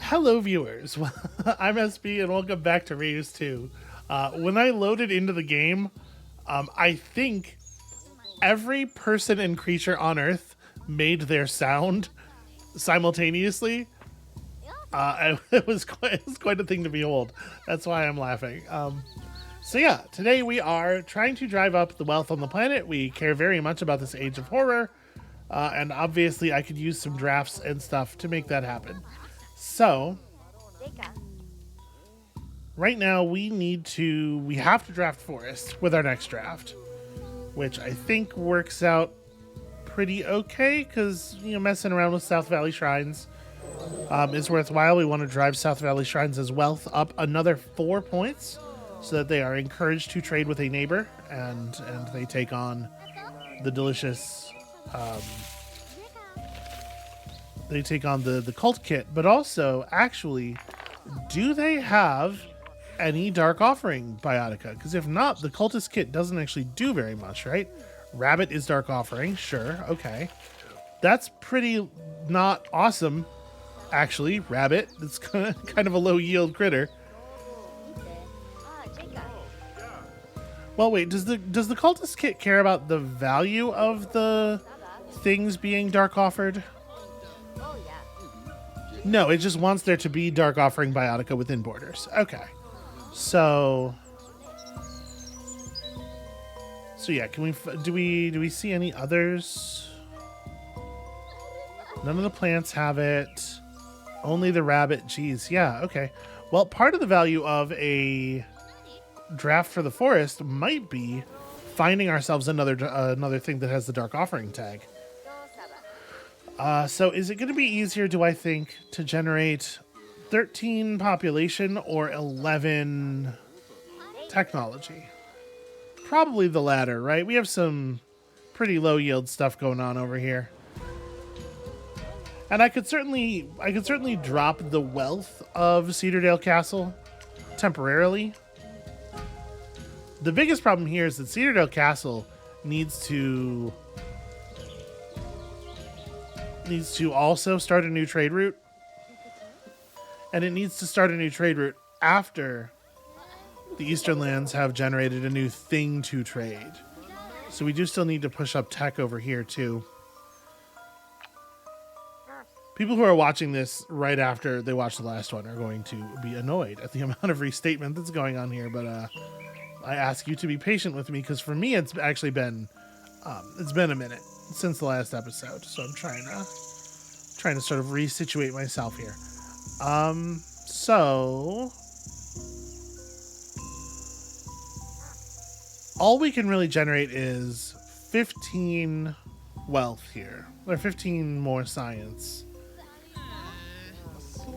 Hello, viewers. I'm SB, and welcome back to Reus 2. When I loaded into the game, I think every person and creature on Earth made their sound simultaneously. It was quite a thing to behold. That's why I'm laughing. So yeah, today we are trying to drive up the wealth on the planet. We care very much about this age of horror, and obviously I could use some drafts and stuff to make that happen. So right now we have to draft forest with our next draft, which I think works out pretty okay because messing around with South Valley Shrines is worthwhile. We want to drive South Valley Shrines as wealth up another 4 points so that they are encouraged to trade with a neighbor and they take on the delicious they take on the cult kit. But also, actually, do they have any Dark Offering Biotica? Because if not, the Cultist kit doesn't actually do very much, right? Rabbit is Dark Offering, sure, okay. That's pretty not awesome, actually. Rabbit, it's kind of a low yield critter. Well, wait, does the Cultist kit care about the value of the things being Dark Offered? No, it just wants there to be Dark Offering Biotica within borders. Okay. So yeah, can we do we see any others? None of the plants have it. Only the rabbit. Geez, yeah, okay. Well, part of the value of a draft for the forest might be finding ourselves another thing that has the Dark Offering tag. So is it going to be easier, do I think, to generate 13 population or 11 technology? Probably the latter, right? We have some pretty low yield stuff going on over here. And I could certainly drop the wealth of Cedardale Castle temporarily. The biggest problem here is that Cedardale Castle needs to also start a new trade route. And it needs to start a new trade route after the Eastern lands have generated a new thing to trade. So we do still need to push up tech over here too. People who are watching this right after they watch the last one are going to be annoyed at the amount of restatement that's going on here. But I ask you to be patient with me because for me it's actually been a minute since the last episode. So I'm trying to sort of resituate myself here. So all we can really generate is 15 wealth here. Or 15 more science.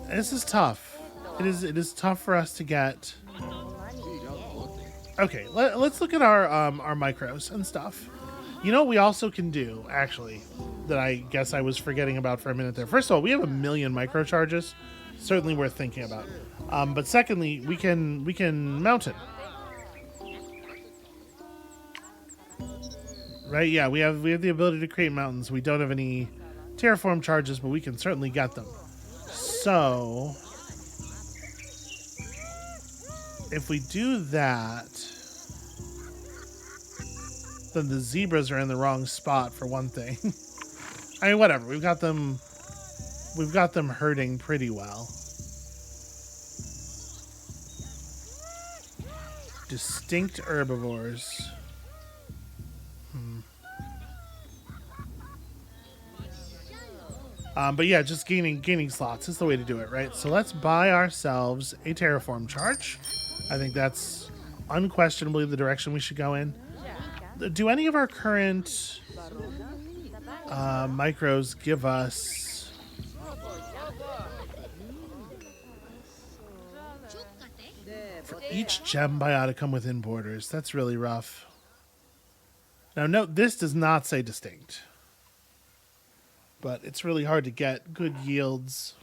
This is tough. It is tough for us to get. Okay, let's look at our micros and stuff. You know what we also can do, actually, that I guess I was forgetting about for a minute there. First of all, we have 1 million microcharges. Certainly worth thinking about. But secondly, we can mountain. Right, yeah, we have the ability to create mountains. We don't have any terraform charges, but we can certainly get them. So if we do that, then the zebras are in the wrong spot for one thing. I mean, whatever. We've got them herding pretty well. Distinct herbivores. But yeah, just gaining slots is the way to do it, right? So let's buy ourselves a terraform charge. I think that's unquestionably the direction we should go in. Do any of our current micros give us... For each gem bioticum within borders. That's really rough. Now note, this does not say distinct. But it's really hard to get good yields.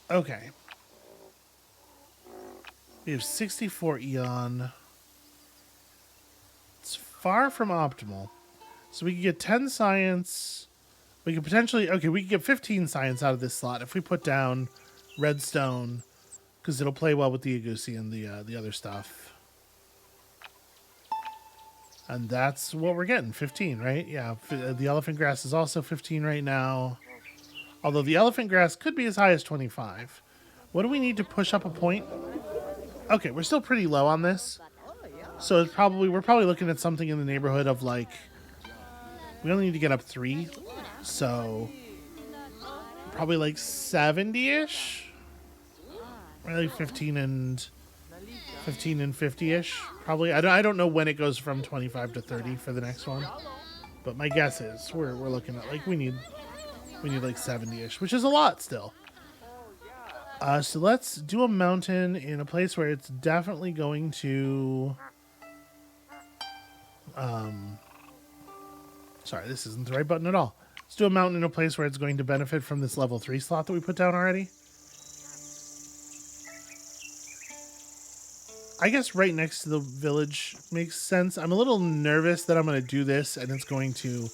Okay. We have 64 Eon. It's far from optimal. So we could get 10 science. We could potentially... Okay, we could get 15 science out of this slot if we put down redstone, because it'll play well with the Agusi and the other stuff. And that's what we're getting, 15, right? Yeah, the elephant grass is also 15 right now. Although the elephant grass could be as high as 25. What do we need to push up a point? Okay, we're still pretty low on this. So it's we're probably looking at something in the neighborhood of like... We only need to get up 3. So probably like 70-ish. Really 15 and 50-ish. Probably. I don't know when it goes from 25 to 30 for the next one. But my guess is we're looking at like we need like 70-ish, which is a lot still. So let's do a mountain in a place where it's definitely going to... Sorry, this isn't the right button at all. Let's do a mountain in a place where it's going to benefit from this level 3 slot that we put down already. I guess right next to the village makes sense. I'm a little nervous that I'm going to do this and it's going to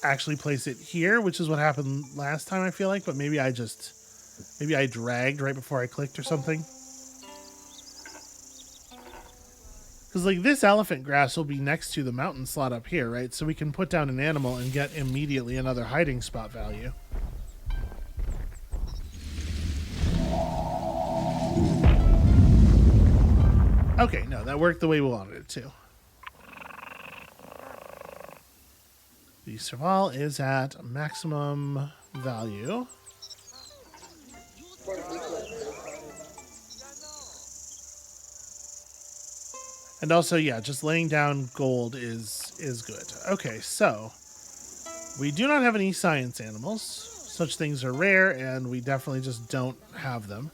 actually place it here, which is what happened last time, I feel like. But maybe I dragged right before I clicked or something. Because like this elephant grass will be next to the mountain slot up here, right? So we can put down an animal and get immediately another hiding spot value. Okay, no, that worked the way we wanted it to. The survival is at maximum value. And also, yeah, just laying down gold is good. Okay, so we do not have any science animals. Such things are rare, and we definitely just don't have them.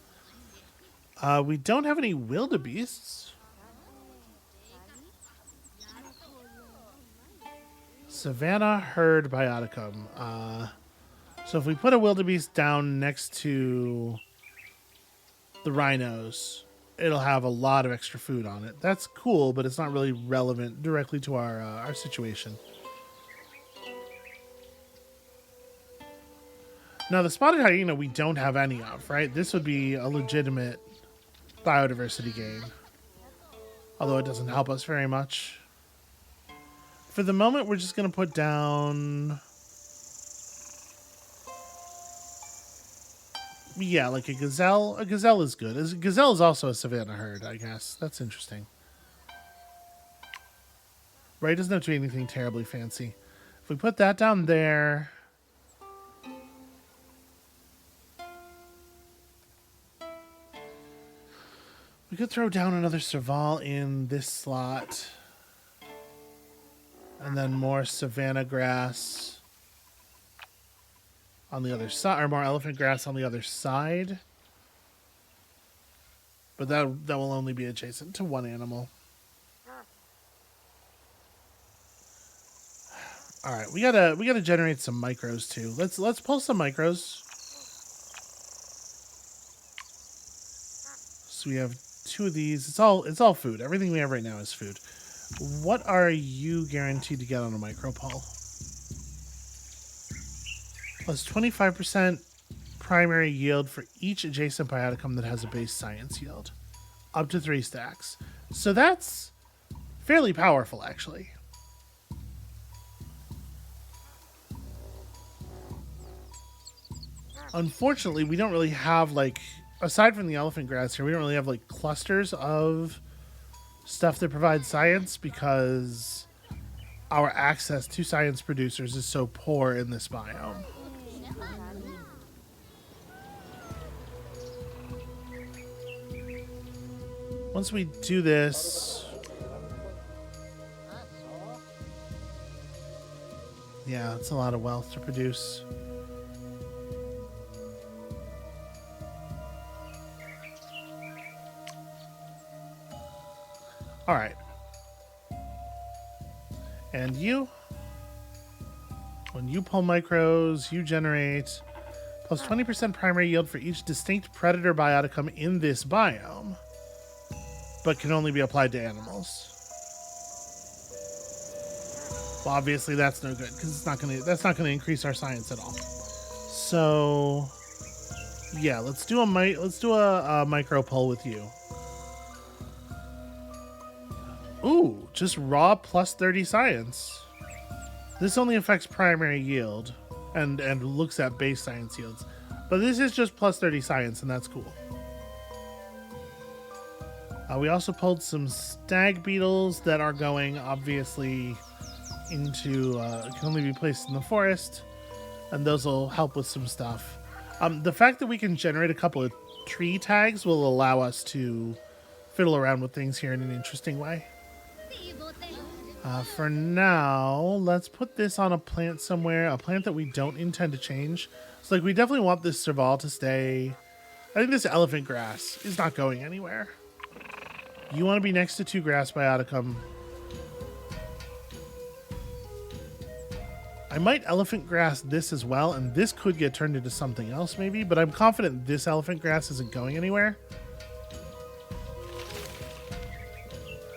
We don't have any wildebeests. Savannah herd bioticum. So if we put a wildebeest down next to the rhinos, it'll have a lot of extra food on it. That's cool, but it's not really relevant directly to our situation. Now, the spotted hyena we don't have any of, right? This would be a legitimate biodiversity gain. Although it doesn't help us very much. For the moment, we're just going to put down... Yeah, like a gazelle. A gazelle is good. A gazelle is also a savanna herd, I guess. That's interesting. Right, it doesn't have to be anything terribly fancy. If we put that down there... We could throw down another serval in this slot. And then more savanna grass on the other side, or more elephant grass on the other side. But that will only be adjacent to one animal. All right, we gotta generate some micros too. Let's pull some micros. So we have 2 of these. It's all food. Everything we have right now is food. What are you guaranteed to get on a micro pull? Plus 25% primary yield for each adjacent bioticum that has a base science yield. Up to 3 stacks. So that's fairly powerful, actually. Unfortunately, we don't really have, like... Aside from the elephant grass here, we don't really have, like, clusters of stuff that provides science because our access to science producers is so poor in this biome. Once we do this... Yeah, it's a lot of wealth to produce. All right. And you, when you pull micros, you generate plus 20% primary yield for each distinct predator bioticum in this biome, but can only be applied to animals. Well, obviously that's no good because that's not gonna increase our science at all. So yeah, let's do a micro pull with you. Ooh, just raw plus 30 science. This only affects primary yield and looks at base science yields. But this is just plus 30 science, and that's cool. We also pulled some stag beetles that are going, obviously, into... can only be placed in the forest, and those will help with some stuff. The fact that we can generate a couple of tree tags will allow us to fiddle around with things here in an interesting way. For now, let's put this on a plant somewhere, a plant that we don't intend to change. So, like, we definitely want this serval to stay... I think this elephant grass is not going anywhere. You want to be next to 2 grass bioticum. I might elephant grass this as well, and this could get turned into something else maybe, but I'm confident this elephant grass isn't going anywhere.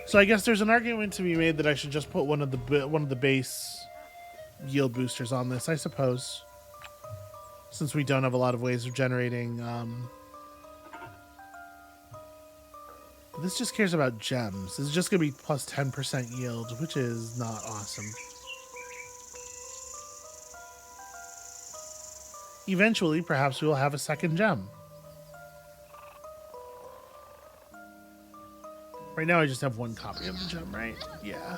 So I guess there's an argument to be made that I should just put one of the base yield boosters on this, I suppose. Since we don't have a lot of ways of generating... This just cares about gems. This is just going to be plus 10% yield, which is not awesome. Eventually, perhaps we will have a second gem. Right now, I just have 1 copy of the gem, right? Yeah.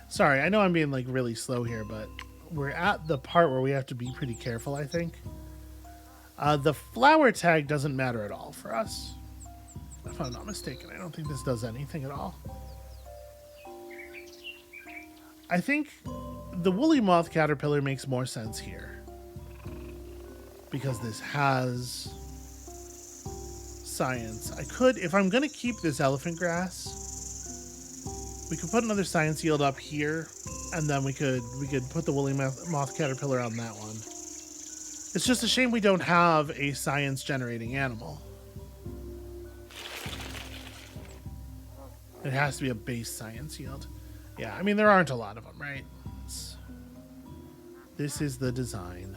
Sorry, I know I'm being, like, really slow here, but we're at the part where we have to be pretty careful, I think. The flower tag doesn't matter at all for us. If I'm not mistaken, I don't think this does anything at all. I think the woolly moth caterpillar makes more sense here. Because this has science. I could, if I'm going to keep this elephant grass, we could put another science yield up here, and then we could put the woolly moth caterpillar on that one. It's just a shame we don't have a science-generating animal. It has to be a base science yield. Yeah, I mean, there aren't a lot of them, right? This is the design.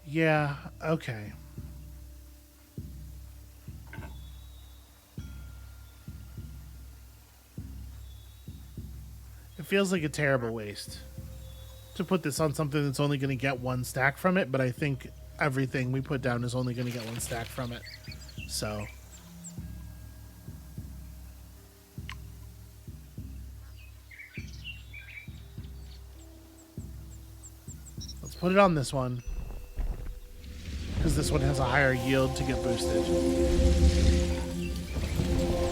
Yeah, okay. It feels like a terrible waste to put this on something that's only going to get 1 stack from it, but I think everything we put down is only going to get 1 stack from it. So let's put it on this one, because this one has a higher yield to get boosted.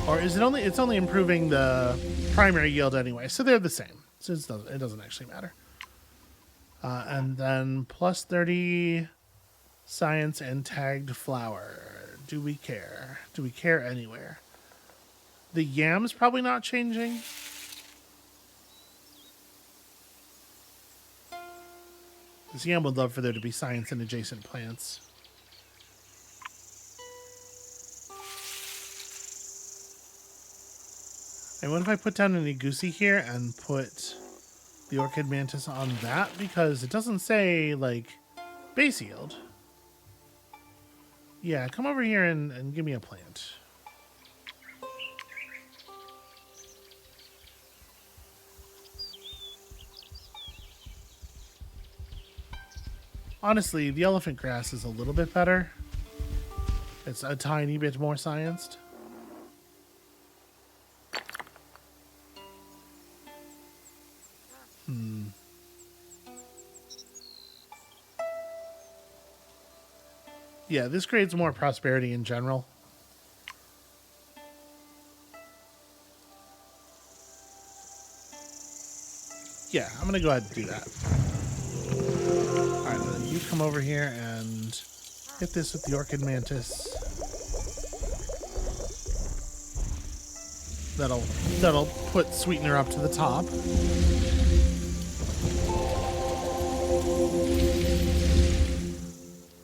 Or is it only... It's only improving the primary yield anyway, so they're the same. So it doesn't actually matter. And then plus 30 science and tagged flower. Do we care? Do we care anywhere? The yam's probably not changing. This yam would love for there to be science in adjacent plants. And what if I put down an Igusi here and put the orchid mantis on that? Because it doesn't say, like, base yield. Yeah, come over here and give me a plant. Honestly, the elephant grass is a little bit better. It's a tiny bit more scienced. Yeah, this creates more prosperity in general. Yeah, I'm going to go ahead and do that. Alright, then you come over here and hit this with the orchid mantis. That'll put sweetener up to the top.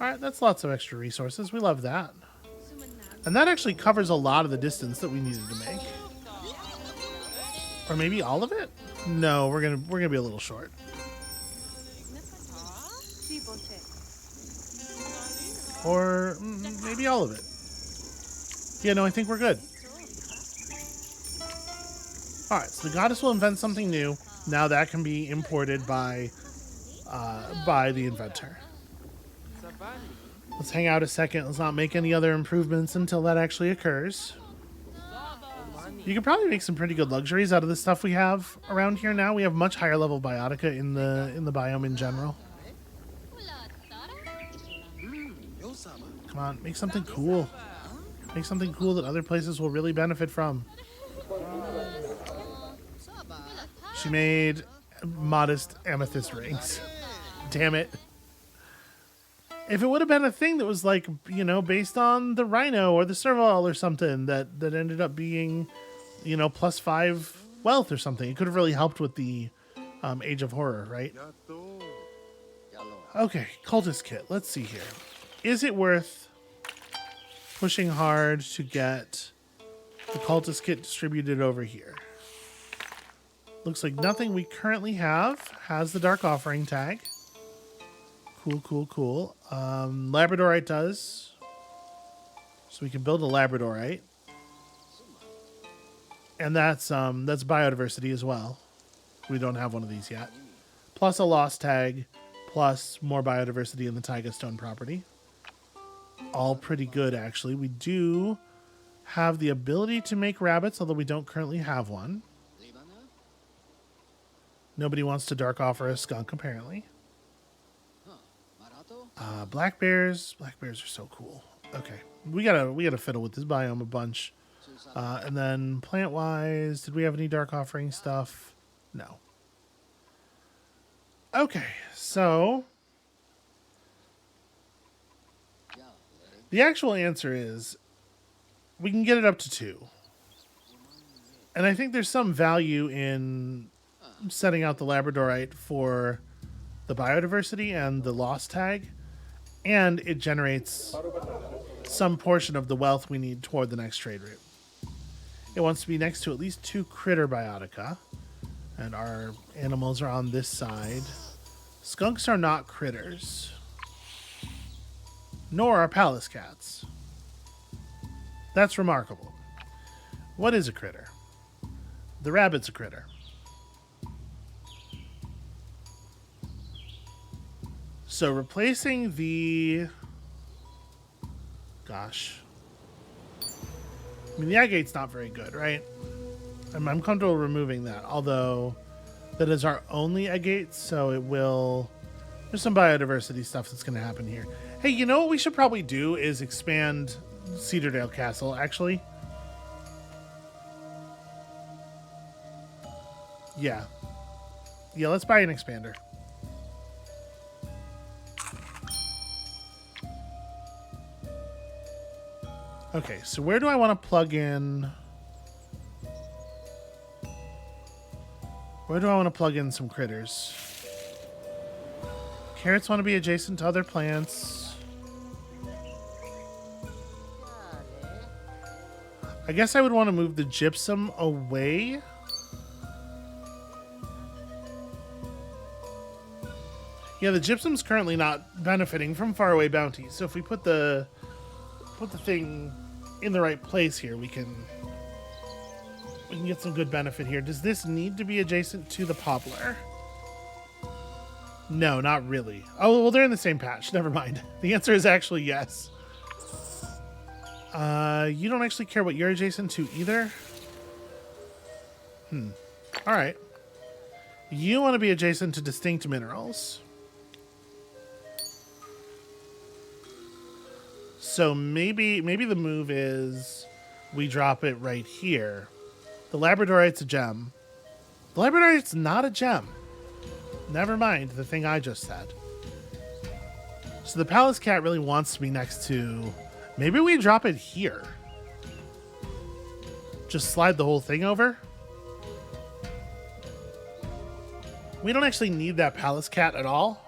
Alright, that's lots of extra resources. We love that. And that actually covers a lot of the distance that we needed to make. Or maybe all of it? No, we're gonna be a little short. Or maybe all of it. Yeah, no, I think we're good. Alright, so the goddess will invent something new. Now that can be imported by the inventor. Let's hang out a second. Let's not make any other improvements until that actually occurs. You could probably make some pretty good luxuries out of the stuff we have around here now. We have much higher level biotica in the biome in general. Come on, make something cool. Make something cool that other places will really benefit from. She made modest amethyst rings. Damn it. If it would have been a thing that was like, you know, based on the rhino or the serval or something that ended up being, you know, +5 wealth or something, it could have really helped with the Age of Horror, right? Okay, cultist kit. Let's see here. Is it worth pushing hard to get the cultist kit distributed over here? Looks like nothing we currently have has the Dark Offering tag. Cool, cool, cool. Labradorite does. So we can build a Labradorite. And that's biodiversity as well. We don't have one of these yet. Plus a lost tag, plus more biodiversity in the Taiga Stone property. All pretty good, actually. We do have the ability to make rabbits, although we don't currently have one. Nobody wants to dark offer a skunk, apparently. Black bears. Black bears are so cool. Okay, we gotta fiddle with this biome a bunch. And then plant-wise, did we have any dark offering stuff? No. Okay, so the actual answer is we can get it up to 2. And I think there's some value in setting out the Labradorite for the biodiversity and the lost tag, and it generates some portion of the wealth we need toward the next trade route. It wants to be next to at least 2 critter biotica, and our animals are on this side. Skunks are not critters, nor are palace cats. That's remarkable. What is a critter? The rabbit's a critter. So replacing the... Gosh. I mean, the agate's not very good, right? I'm comfortable removing that, although that is our only agate, so it will... There's some biodiversity stuff that's going to happen here. Hey, you know what we should probably do is expand Cedardale Castle, actually. Yeah. Yeah, let's buy an expander. Okay, so where do I want to plug in? Where do I want to plug in some critters? Carrots want to be adjacent to other plants. I guess I would want to move the gypsum away. Yeah, the gypsum's currently not benefiting from faraway bounties. So if we put the thing in the right place here, we can get some good benefit here. Does this need to be adjacent to the poplar? No, not really. Oh, well, they're in the same patch. Never mind. The answer is actually yes. You don't actually care what you're adjacent to either? All right. You want to be adjacent to distinct minerals. So maybe the move is we drop it right here. The Labradorite's a gem. The Labradorite's not a gem. Never mind the thing I just said. So the Palace Cat really wants to be next to... Maybe we drop it here. Just slide the whole thing over. We don't actually need that Palace Cat at all.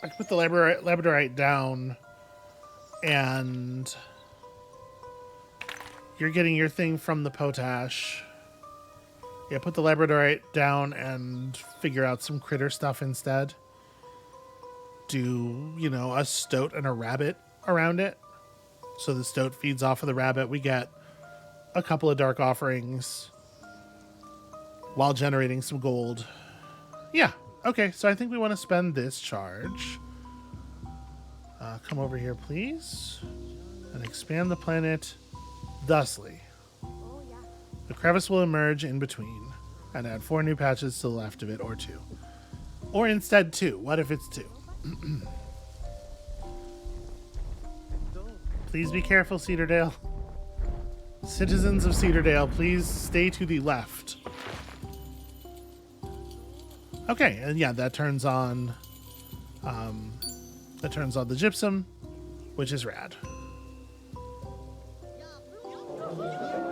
I can put the labradorite down, and you're getting your thing from the potash. Yeah, put the labradorite down and figure out some critter stuff instead. Do, you know, a stoat and a rabbit around it. So the stoat feeds off of the rabbit. We get a couple of dark offerings while generating some gold. Yeah, okay, so I think we want to spend this charge. Come over here, please. And expand the planet thusly. The crevice will emerge in between and add 4 new patches to the left of it, or 2. Or instead 2. What if it's 2? Please be careful, Cedardale. Citizens of Cedardale, please stay to the left. Okay, and yeah, that turns on the gypsum, which is rad.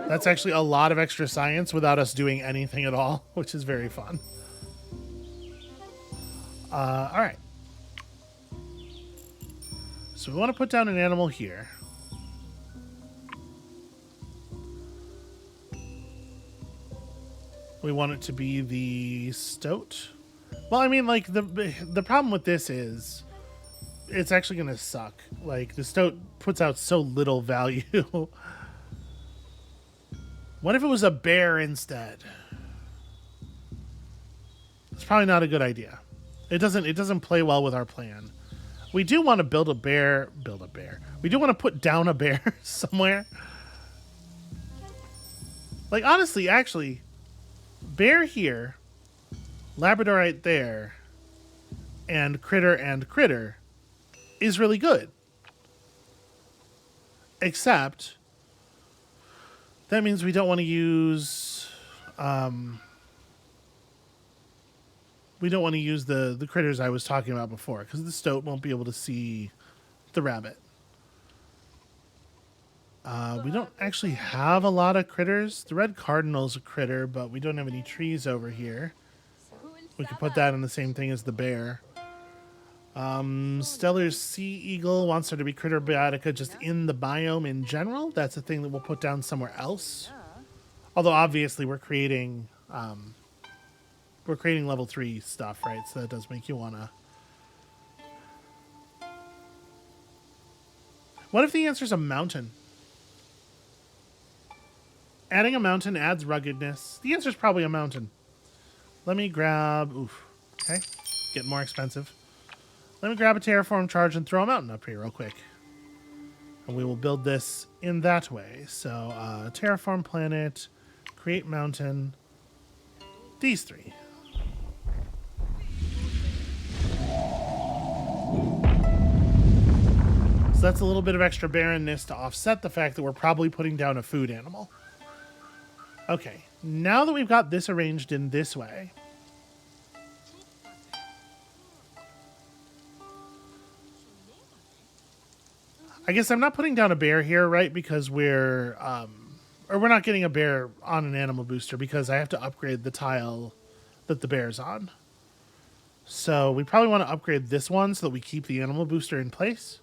That's actually a lot of extra science without us doing anything at all, which is very fun. All right. So we want to put down an animal here. We want it to be the stoat. Well, I mean, like, the problem with this is it's actually going to suck. Like, the stoat puts out so little value. What if it was a bear instead? It's probably not a good idea. It doesn't play well with our plan. We do want to build a bear. We do want to put down a bear somewhere. Like, honestly, actually, bear here, labradorite there, and critter is really good. Except that means we don't want to use the critters I was talking about before, because the stoat won't be able to see the rabbit. We don't actually have a lot of critters. The red cardinal's a critter, but we don't have any trees over here. We could put that in the same thing as the bear. Stellar's sea eagle wants there to be critter biotica just in the biome in general. That's a thing that we'll put down somewhere else. Although obviously we're creating level 3 stuff, right? So that does make you wanna. What if the answer is a mountain? Adding a mountain adds ruggedness. The answer is probably a mountain. Let me grab. Oof. Okay. Getting more expensive. Let me grab a terraform charge and throw a mountain up here real quick. And we will build this in that way. So, terraform planet, create mountain, these 3. So that's a little bit of extra barrenness to offset the fact that we're probably putting down a food animal. Okay, now that we've got this arranged in this way, I guess I'm not putting down a bear here, right? Because we're not getting a bear on an animal booster because I have to upgrade the tile that the bear's on. So we probably want to upgrade this one so that we keep the animal booster in place.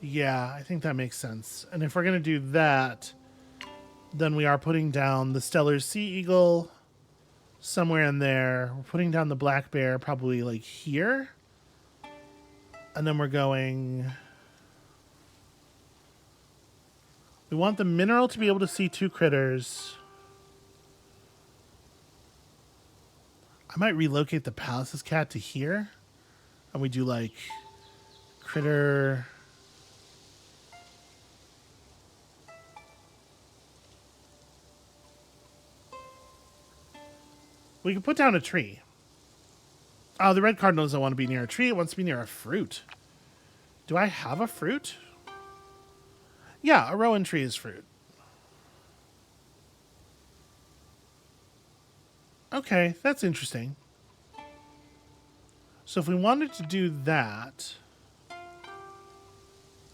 Yeah, I think that makes sense. And if we're going to do that, then we are putting down the Stellar's sea eagle somewhere in there. We're putting down the black bear probably like here. And then we're going. We want the mineral to be able to see 2 critters. I might relocate the Palace's cat to here. And we do like critter. We can put down a tree. Oh, the red cardinal doesn't want to be near a tree. It wants to be near a fruit. Do I have a fruit? Yeah, a rowan tree is fruit. Okay, that's interesting. So if we wanted to do that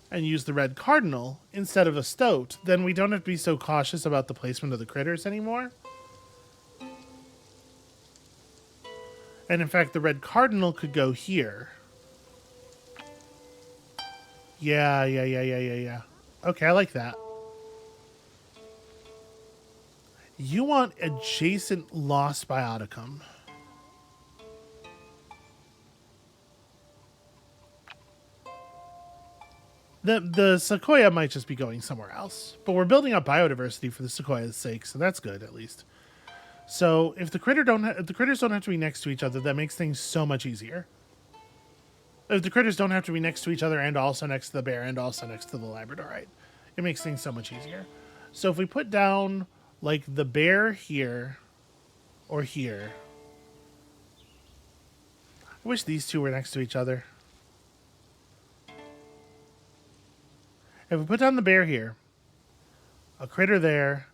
and use the red cardinal instead of a stoat, then we don't have to be so cautious about the placement of the critters anymore. And in fact, the red cardinal could go here. Yeah. Okay, I like that. You want adjacent lost bioticum. The sequoia might just be going somewhere else, but we're building up biodiversity for the sequoia's sake, so that's good at least. So if the critters don't have to be next to each other, that makes things so much easier. If the critters don't have to be next to each other and also next to the bear and also next to the labradorite, it makes things so much easier. So if we put down like the bear here or here, I wish these two were next to each other. If we put down the bear here, a critter there,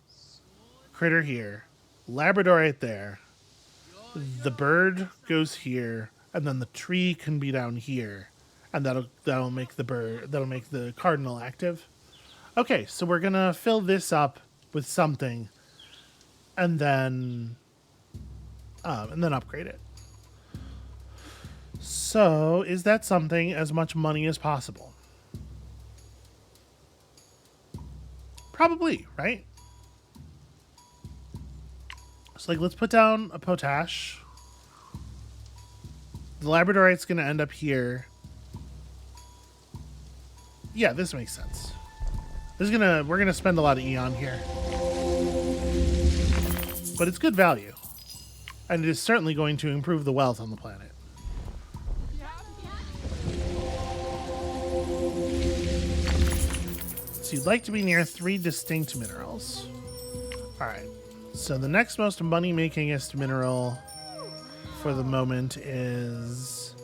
a critter here, labradorite there, the bird goes here, and then the tree can be down here, and that'll make the cardinal active. Okay, so we're gonna fill this up with something, and then upgrade it. So is that something? As much money as possible. Probably, right? So, like, let's put down a potash. The labradorite's going to end up here. Yeah, this makes sense. We're gonna spend a lot of eon here. But it's good value. And it is certainly going to improve the wealth on the planet. You'd like to be near 3 distinct minerals. Alright, so the next most money-makingest mineral for the moment is...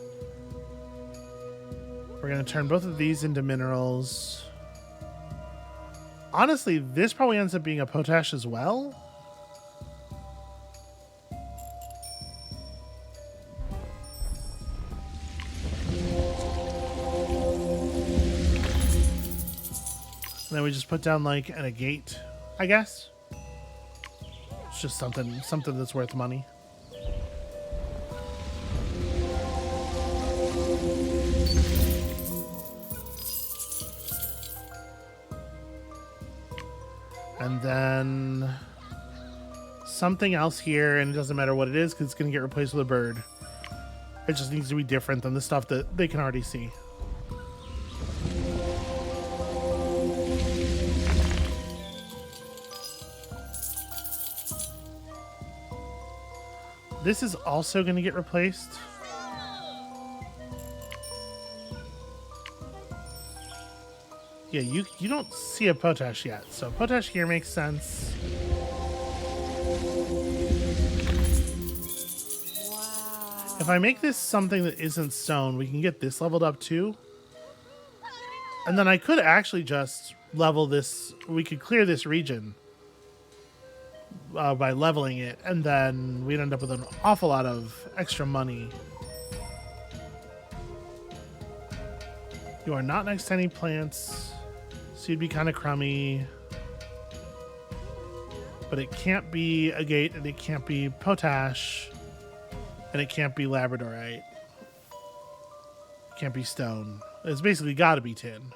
We're going to turn both of these into minerals. Honestly, this probably ends up being a potash as well. And then we just put down like a gate, I guess. It's just something that's worth money. And then something else here, and it doesn't matter what it is because it's going to get replaced with a bird. It just needs to be different than the stuff that they can already see. This is also going to get replaced. Yeah, you don't see a potash yet, so potash here makes sense. Wow. If I make this something that isn't stone, we can get this leveled up too. And then I could actually just level this. We could clear this region by leveling it, and then we'd end up with an awful lot of extra money. You are not next to any plants, so you'd be kind of crummy. But it can't be a gate, and it can't be potash, and it can't be labradorite. It can't be stone. It's basically got to be tin.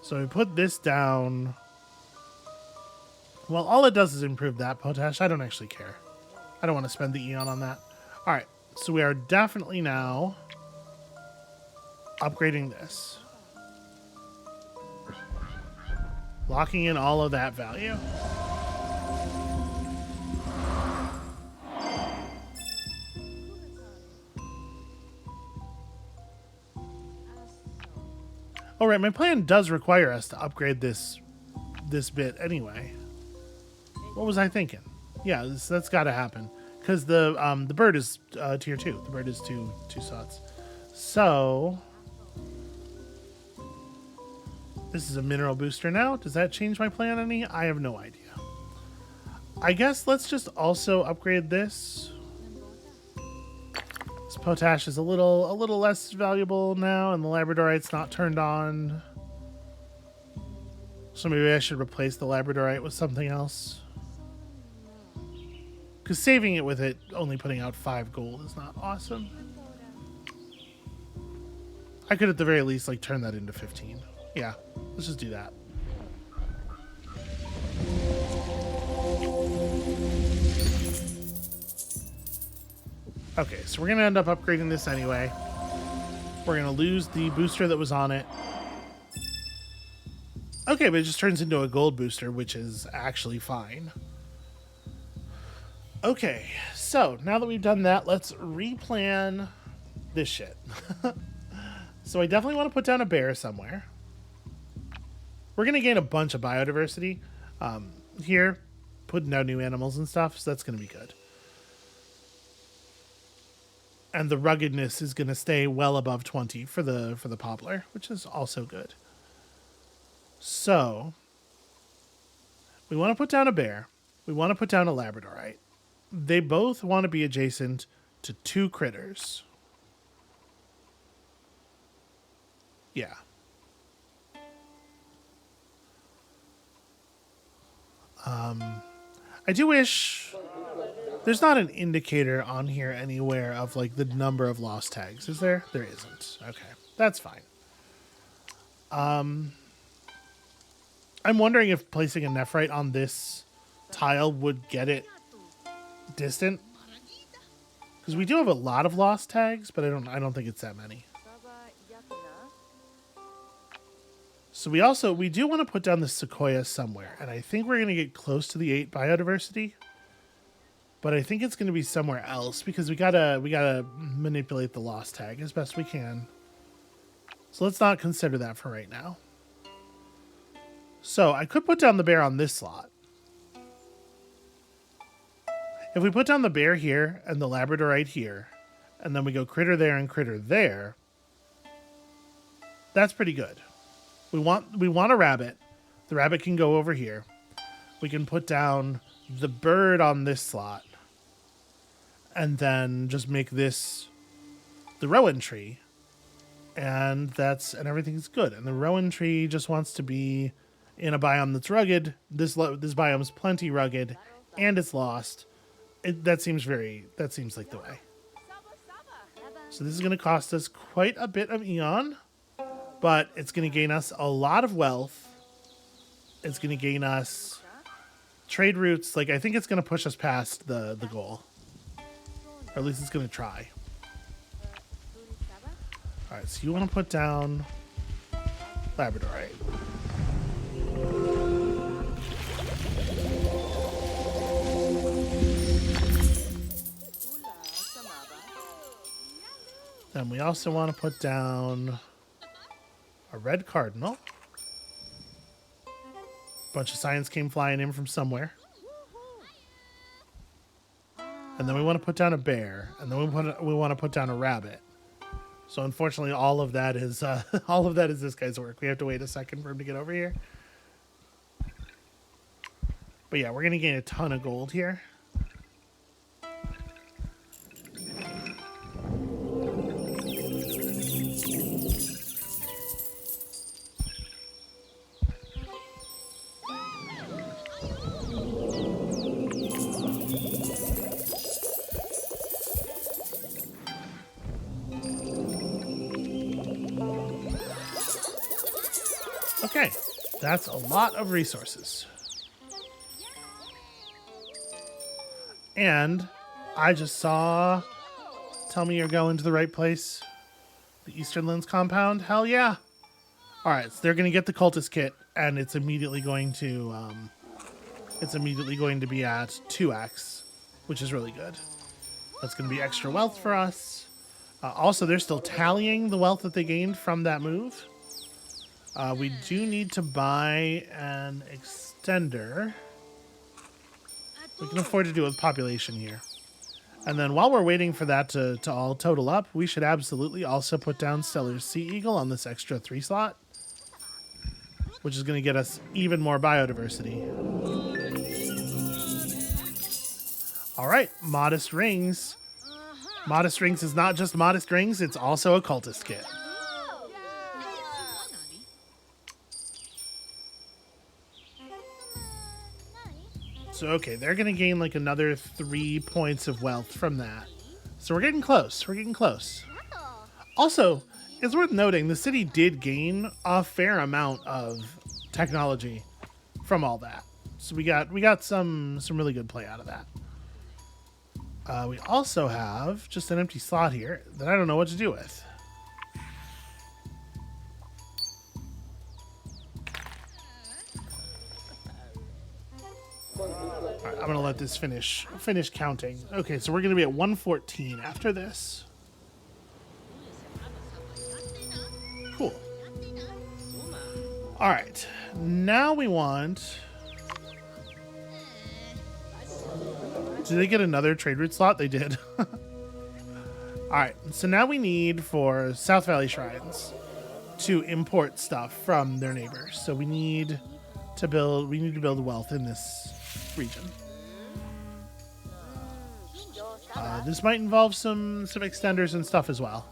So we put this down. Well, all it does is improve that potash. I don't actually care. I don't want to spend the eon on that. All right, so we are definitely now upgrading this. Locking in all of that value. All right, my plan does require us to upgrade this bit anyway. What was I thinking? Yeah, that's got to happen because the bird is tier 2. The bird is two slots. So this is a mineral booster now. Does that change my plan any? I have no idea. I guess let's just also upgrade this. This potash is a little less valuable now, and the labradorite's not turned on. So maybe I should replace the labradorite with something else. Because saving it with it only putting out 5 gold is not awesome. I could at the very least like turn that into 15. Yeah, let's just do that. Okay, so we're going to end up upgrading this anyway. We're going to lose the booster that was on it. Okay, but it just turns into a gold booster, which is actually fine. Okay, so now that we've done that, let's replan this shit. So I definitely want to put down a bear somewhere. We're going to gain a bunch of biodiversity here, putting down new animals and stuff, so that's going to be good. And the ruggedness is going to stay well above 20 for the poplar, which is also good. So we want to put down a bear. We want to put down a labradorite. They both want to be adjacent to 2 critters. Yeah. I do wish there's not an indicator on here anywhere of like the number of lost tags. Is there? There isn't. Okay, that's fine. I'm wondering if placing a nephrite on this tile would get it distant, because we do have a lot of lost tags, but I don't think it's that many. So we do want to put down the sequoia somewhere, and I think we're going to get close to the 8 biodiversity, but I think it's going to be somewhere else because we gotta manipulate the lost tag as best we can. So let's not consider that for right now. So I could put down the bear on this slot. If we put down the bear here and the labradorite here, and then we go critter there and critter there, that's pretty good. We want a rabbit. The rabbit can go over here. We can put down the bird on this slot, and then just make this the rowan tree, and everything's good. And the rowan tree just wants to be in a biome that's rugged. This biome's plenty rugged, and it's lost. That seems like the way. So this is going to cost us quite a bit of Eon, but it's going to gain us a lot of wealth. It's going to gain us trade routes. Like, I think it's going to push us past the goal. Or at least it's going to try. Alright, so you want to put down labradorite. Then we also want to put down a red cardinal. A bunch of science came flying in from somewhere. And then we want to put down a bear, and then we want to put down a rabbit. So unfortunately, all of that is this guy's work. We have to wait a second for him to get over here. But yeah, we're gonna gain a ton of gold here. Okay, that's a lot of resources. And I just saw... Tell me you're going to the right place. The Eastern Lens compound? Hell yeah. Alright, so they're going to get the Cultist kit, and it's immediately going to be at 2x, which is really good. That's going to be extra wealth for us. Also, they're still tallying the wealth that they gained from that move. We do need to buy an extender. We can afford to do it with population here. And then while we're waiting for that to all total up, we should absolutely also put down Stellar's Sea Eagle on this extra 3 slot, which is going to get us even more biodiversity. All right, Modest Rings. Modest Rings is not just Modest Rings, it's also a Cultist kit. So So, okay, they're going to gain like another 3 points of wealth from that. So we're getting close. We're getting close. Also, it's worth noting the city did gain a fair amount of technology from all that. So we got some really good play out of that. We also have just an empty slot here that I don't know what to do with. Alright, I'm gonna let this finish counting. Okay, so we're gonna be at 114 after this. Cool. Alright, now we want... Did they get another trade route slot? They did. Alright, so now we need for South Valley Shrines to import stuff from their neighbors. So we need to build wealth in this region. This might involve some extenders and stuff as well.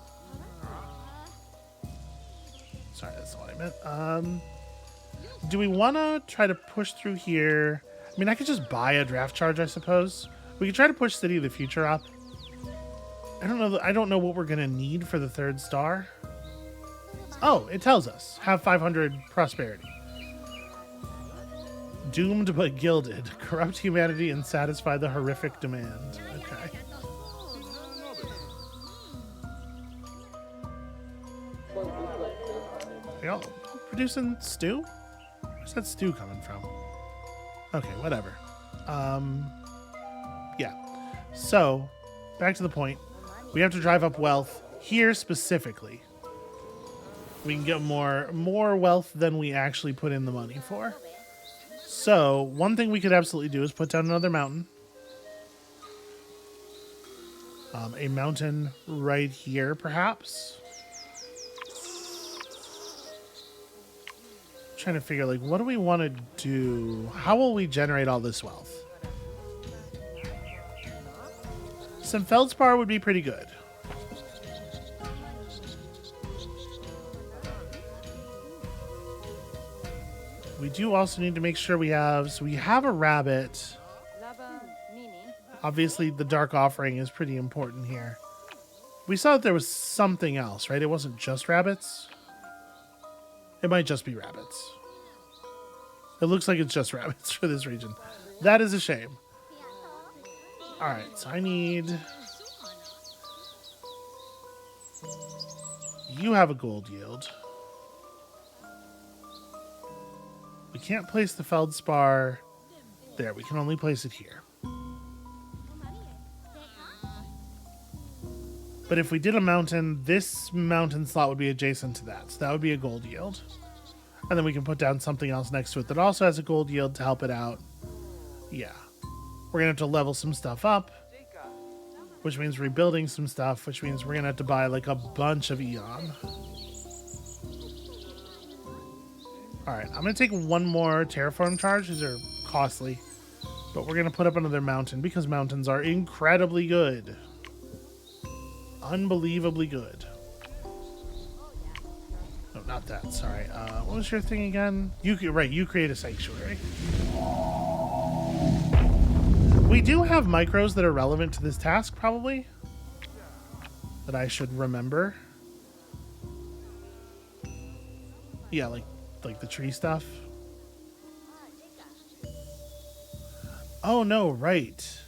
Sorry, that's not what I meant. Do we want to try to push through here? I mean, I could just buy a draft charge, I suppose. We could try to push City of the Future up. I don't know what we're gonna need for the 3rd star. Oh, it tells us have 500 prosperity. Doomed but gilded, corrupt humanity and satisfy the horrific demand. Okay. Are y'all producing stew? Where's that stew coming from? Okay, whatever. Yeah. So, back to the point. We have to drive up wealth here specifically. We can get more wealth than we actually put in the money for. So, one thing we could absolutely do is put down another mountain. A mountain right here, perhaps. Trying to figure, like, what do we want to do? How will we generate all this wealth? Some feldspar would be pretty good. We do also need to make sure we have... So we have a rabbit. Obviously, the Dark Offering is pretty important here. We saw that there was something else, right? It wasn't just rabbits. It might just be rabbits. It looks like it's just rabbits for this region. That is a shame. Alright, so I need... You have a gold yield. We can't place the feldspar there. We can only place it here. But if we did a mountain, this mountain slot would be adjacent to that. So that would be a gold yield. And then we can put down something else next to it that also has a gold yield to help it out. Yeah. We're going to have to level some stuff up, which means rebuilding some stuff, which means we're going to have to buy like a bunch of Eon. Alright, I'm going to take one more terraform charge. These are costly. But we're going to put up another mountain because mountains are incredibly good. Unbelievably good. No, not that. Sorry. What was your thing again? You create a sanctuary. We do have micros that are relevant to this task, probably. That I should remember. Yeah, like the tree stuff. Oh, no, right.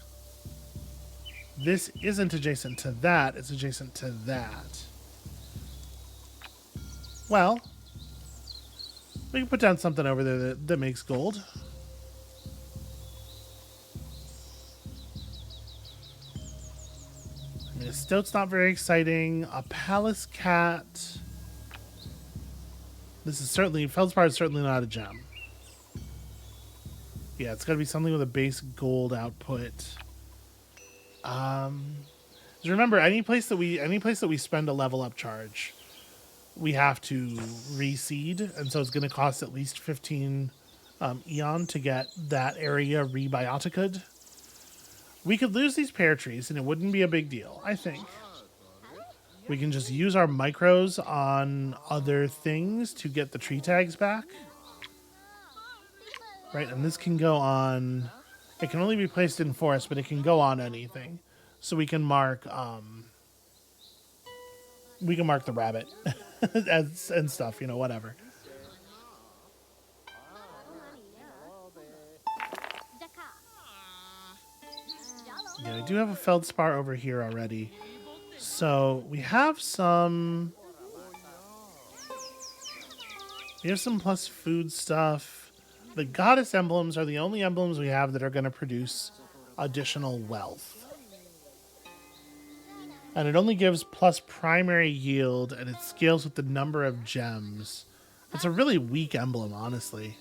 This isn't adjacent to that. It's adjacent to that. Well, we can put down something over there that makes gold. I mean, a stoat's not very exciting. A palace cat. This is certainly... Feldspar is certainly not a gem. Yeah, it's got to be something with a base gold output. Just remember, any place that we spend a level up charge, we have to reseed, and so it's going to cost at least 15 Eon to get that area rebiotica'd. We could lose these pear trees, and it wouldn't be a big deal, I think. We can just use our micros on other things to get the tree tags back. Right, and this can go on It can only be placed in forest, but it can go on anything. So we can mark the rabbit and stuff, you know, whatever. Yeah, I do have a feldspar over here already. So we have some plus food stuff. The goddess emblems are the only emblems we have that are going to produce additional wealth. And it only gives plus primary yield, and it scales with the number of gems. It's a really weak emblem, honestly.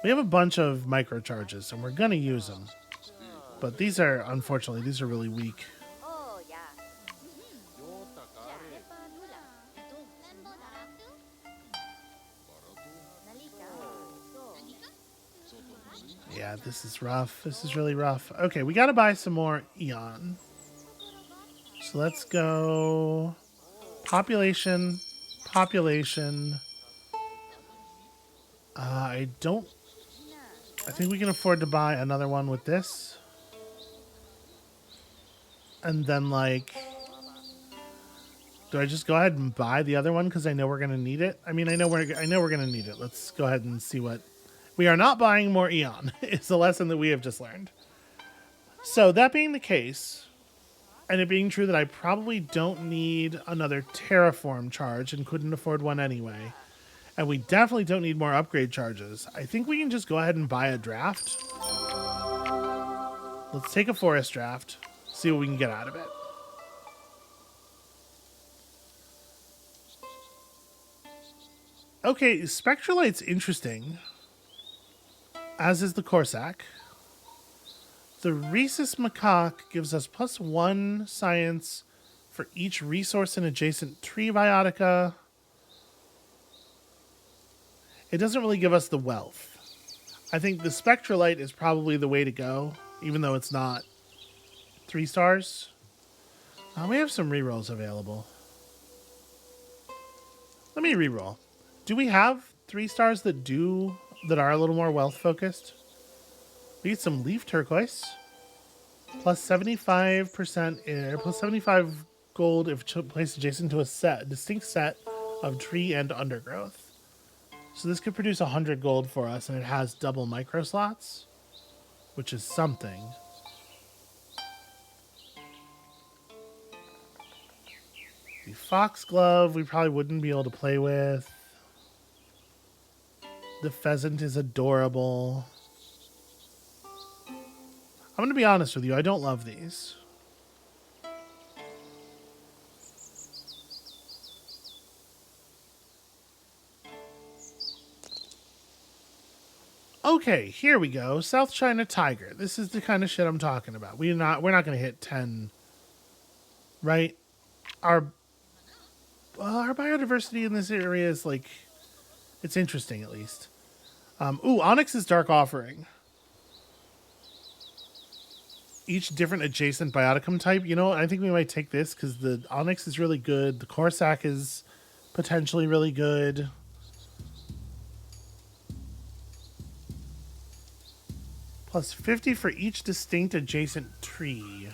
We have a bunch of microcharges, and we're going to use them. But these are, unfortunately, these are really weak. Yeah, this is rough. This is really rough. Okay, we got to buy some more Eon. So let's go population. I think we can afford to buy another one with this. And then, like, do I just go ahead and buy the other one because I know we're going to need it? I mean, I know we're going to need it. Let's go ahead and see what... We are not buying more Eon. It's the lesson that we have just learned. So that being the case, and it being true that I probably don't need another terraform charge and couldn't afford one anyway, and we definitely don't need more upgrade charges, I think we can just go ahead and buy a draft. Let's take a forest draft, see what we can get out of it. Okay, Spectralite's interesting, as is the Corsac. The Rhesus Macaque gives us +1 science for each resource and adjacent tree biotica. It doesn't really give us the wealth. I think the Spectralite is probably the way to go, even though it's not 3 stars. We have some rerolls available. Let me reroll. Do we have 3 stars that are a little more wealth focused? We get some leaf turquoise. Plus 75% plus 75 gold if placed adjacent to a distinct set of tree and undergrowth. So this could produce 100 gold for us, and it has double micro slots, which is something. The foxglove we probably wouldn't be able to play with. The pheasant is adorable. I'm going to be honest with you, I don't love these. Okay, here we go. South China Tiger. This is the kind of shit I'm talking about. We're not going to hit 10, right? Our biodiversity in this area is like, it's interesting at least. Onyx's Dark Offering. Each different adjacent bioticum type. You know, I think we might take this because the Onyx is really good. The Corsac is potentially really good. Plus 50 for each distinct adjacent tree.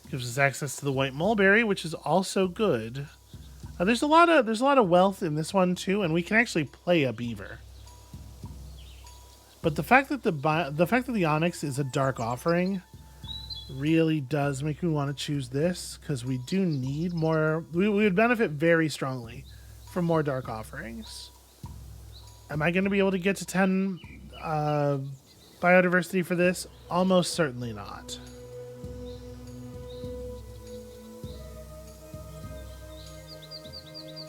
Gives us access to the white mulberry, which is also good. There's a lot of wealth in this one too, and we can actually play a beaver. But the fact that the Onyx is a Dark Offering really does make me want to choose this, because we do need more. We would benefit very strongly from more Dark Offerings. Am I going to be able to get to 10 biodiversity for this? Almost certainly not.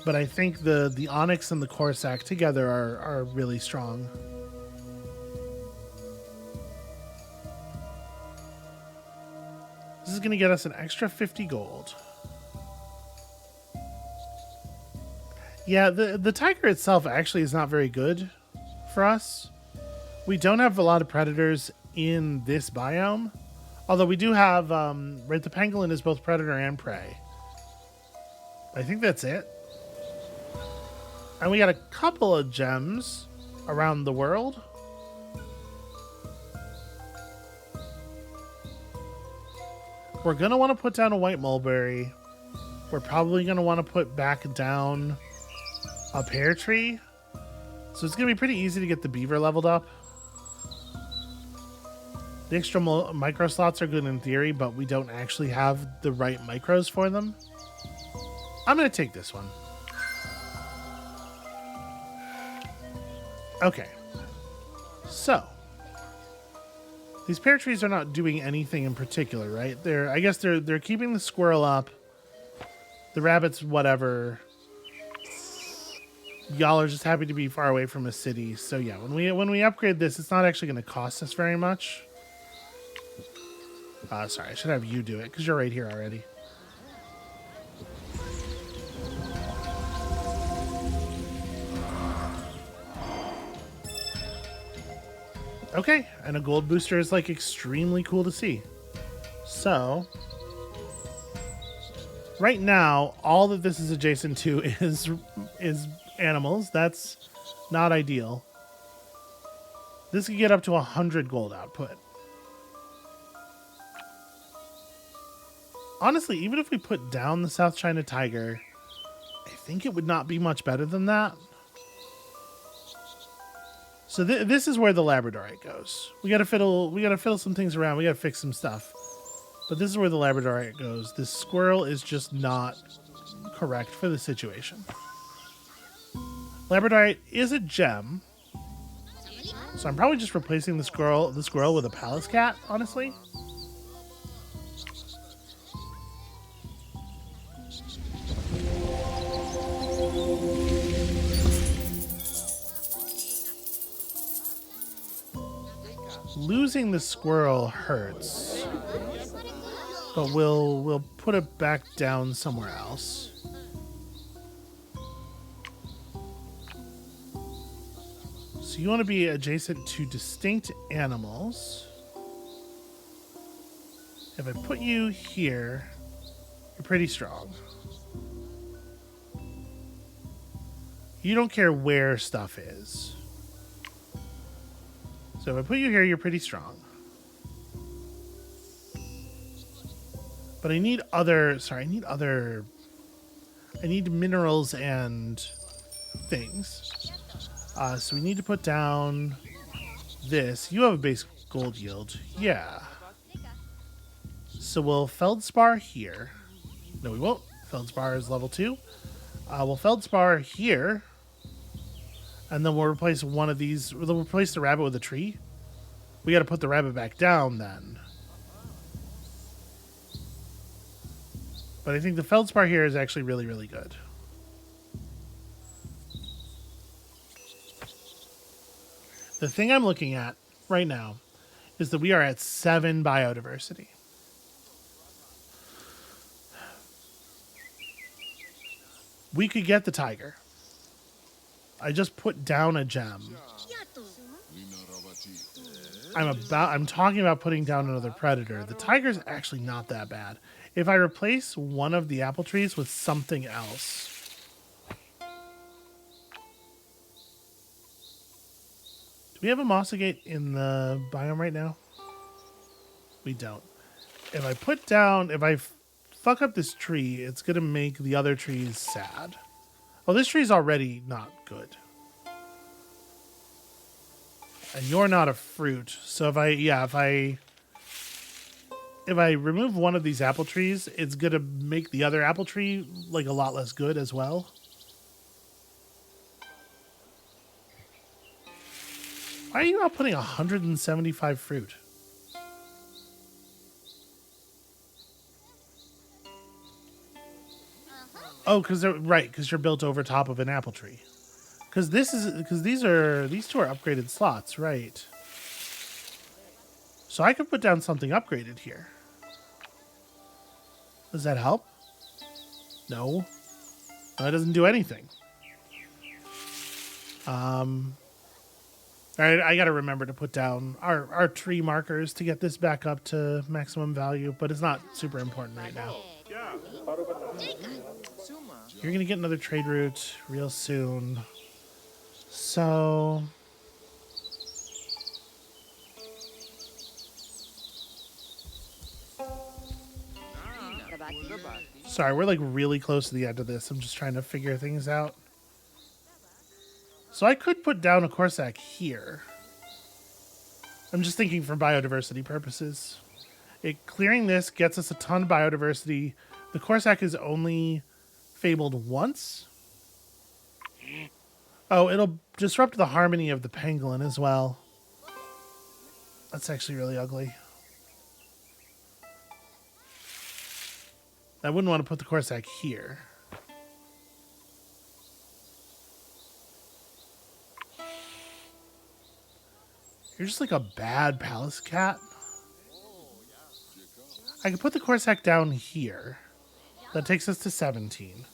But I think the Onyx and the Corsac together are really strong. This is going to get us an extra 50 gold. Yeah, the tiger itself actually is not very good for us. We don't have a lot of predators in this biome. Although we do have, right, the pangolin is both predator and prey. I think that's it. And we got a couple of gems around the world. We're going to want to put down a white mulberry. We're probably going to want to put back down a pear tree. So it's going to be pretty easy to get the beaver leveled up. The extra micro slots are good in theory, but we don't actually have the right micros for them. I'm going to take this one. Okay. So, these pear trees are not doing anything in particular, right? I guess they're keeping the squirrel up. The rabbits, whatever. Y'all are just happy to be far away from a city. So yeah, when we upgrade this, it's not actually going to cost us very much. Sorry, I should have you do it because you're right here already. Okay, and a gold booster is like extremely cool to see. So, right now, all that this is adjacent to is animals. That's not ideal. This could get up to 100 gold output. Honestly, even if we put down the South China tiger, I think it would not be much better than that. So this is where the Labradorite goes. We gotta fiddle some things around. We gotta fix some stuff. But this is where the Labradorite goes. This squirrel is just not correct for the situation. Labradorite is a gem. So I'm probably just replacing the squirrel with a palace cat, honestly. Losing the squirrel hurts, but we'll put it back down somewhere else. So you want to be adjacent to distinct animals. If I put you here, you're pretty strong. You don't care where stuff is. So if I put you here, you're pretty strong. But I need minerals and things. So we need to put down this. You have a base gold yield. Yeah. So we'll feldspar here. No, we won't. Feldspar is level 2. We'll feldspar here. And then we'll replace one of these. We'll replace the rabbit with a tree. We got to put the rabbit back down then. But I think the feldspar here is actually really, really good. The thing I'm looking at right now is that we are at 7 biodiversity. We could get the tiger. I just put down a gem. I'm talking about putting down another predator. The tiger's actually not that bad. If I replace one of the apple trees with something else. Do we have a mossagate in the biome right now? We don't. If I fuck up this tree, it's going to make the other trees sad. Oh, this tree's already not good. And you're not a fruit. So if I remove one of these apple trees, it's going to make the other apple tree like a lot less good as well. Why are you not putting 175 fruit? Oh, because you're built over top of an apple tree. Because these two are upgraded slots, right? So I could put down something upgraded here. Does that help? No. No, it doesn't do anything. All right, I gotta remember to put down our tree markers to get this back up to maximum value, but it's not super important right now. You're going to get another trade route real soon. So... Sorry, we're like really close to the end of this. I'm just trying to figure things out. So I could put down a Corsac here. I'm just thinking for biodiversity purposes. Clearing this gets us a ton of biodiversity. The Corsac is only fabled once. Oh, it'll disrupt the harmony of the pangolin as well. That's actually really ugly. I wouldn't want to put the Corsac here. You're just like a bad palace cat. I could put the Corsac down here. That takes us to 17.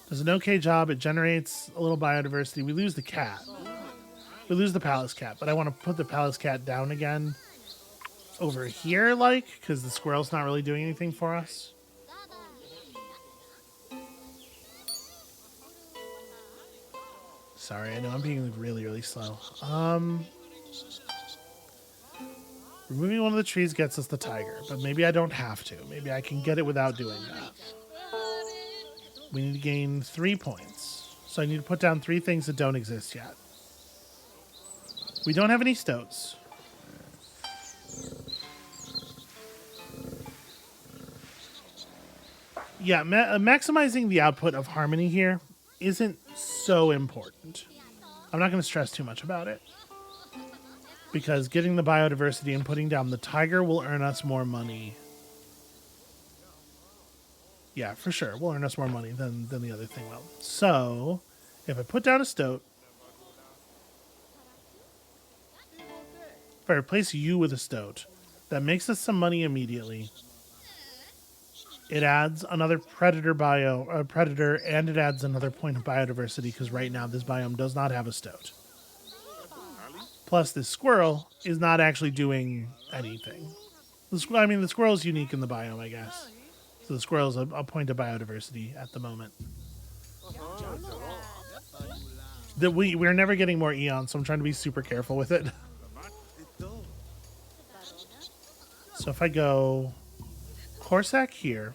Does an okay job. It generates a little biodiversity. We lose the cat. We lose the palace cat, but I want to put the palace cat down again over here, like, because the squirrel's not really doing anything for us. Sorry, I know I'm being really, really slow. Removing one of the trees gets us the tiger, but maybe I don't have to. Maybe I can get it without doing that. We need to gain 3 points. So I need to put down 3 things that don't exist yet. We don't have any stoats. Yeah, maximizing the output of harmony here isn't so important. I'm not going to stress too much about it. Because getting the biodiversity and putting down the tiger will earn us more money. Yeah, for sure. Will earn us more money than the other thing will. So, if I put down a stoat, if I replace you with a stoat, that makes us some money immediately. It adds another predator and it adds another point of biodiversity because right now this biome does not have a stoat. Plus, this squirrel is not actually doing anything. The squirrel is unique in the biome, I guess. So the squirrel is a point of biodiversity at the moment. We're never getting more eons, so I'm trying to be super careful with it. So if I go Corsac here,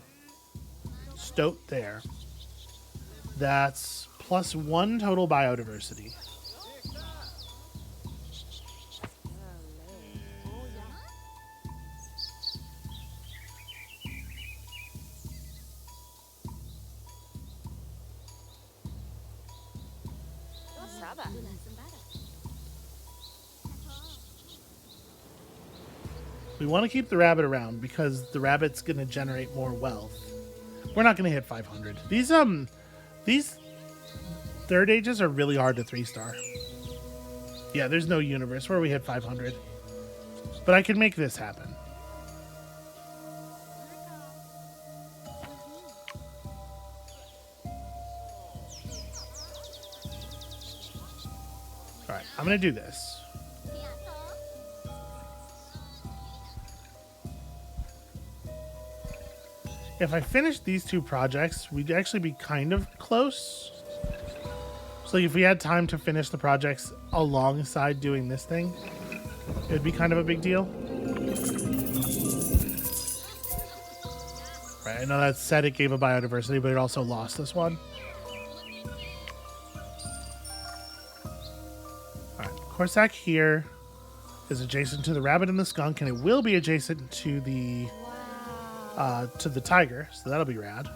stoat there, that's +1 total biodiversity. We want to keep the rabbit around because the rabbit's going to generate more wealth. We're not going to hit 500. These third ages are really hard to 3-star. Yeah, there's no universe where we hit 500. But I can make this happen. Alright, I'm going to do this. If I finish these 2 projects, we'd actually be kind of close. So if we had time to finish the projects alongside doing this thing, it would be kind of a big deal. Right, I know that said it gave a biodiversity, but it also lost this one. Alright, Corsac here is adjacent to the rabbit and the skunk, and it will be adjacent to the tiger, so that'll be rad.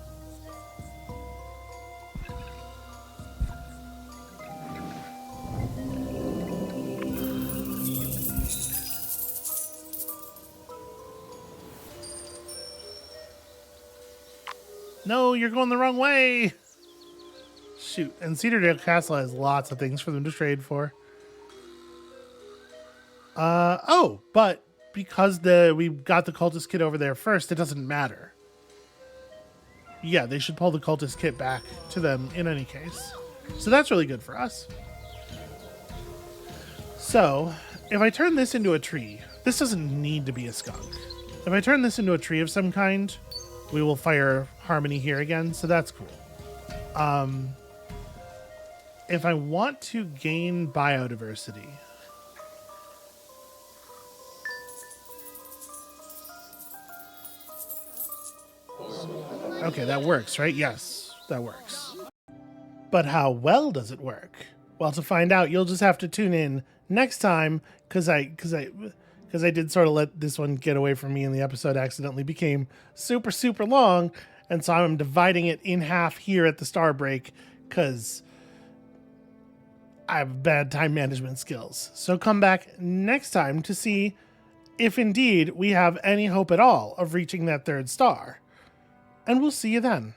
No, you're going the wrong way! Shoot, and Cedardale Castle has lots of things for them to trade for. Oh, but because we got the cultist kit over there first, it doesn't matter. Yeah, they should pull the cultist kit back to them in any case. So that's really good for us. So, if I turn this into a tree, this doesn't need to be a skunk. If I turn this into a tree of some kind, we will fire Harmony here again, so that's cool. If I want to gain biodiversity, okay, that works, right? Yes, that works. But how well does it work? Well, to find out, you'll just have to tune in next time, because I did sort of let this one get away from me, and the episode accidentally became super, super long, and so I'm dividing it in half here at the star break, because I have bad time management skills. So come back next time to see if indeed we have any hope at all of reaching that third star. And we'll see you then.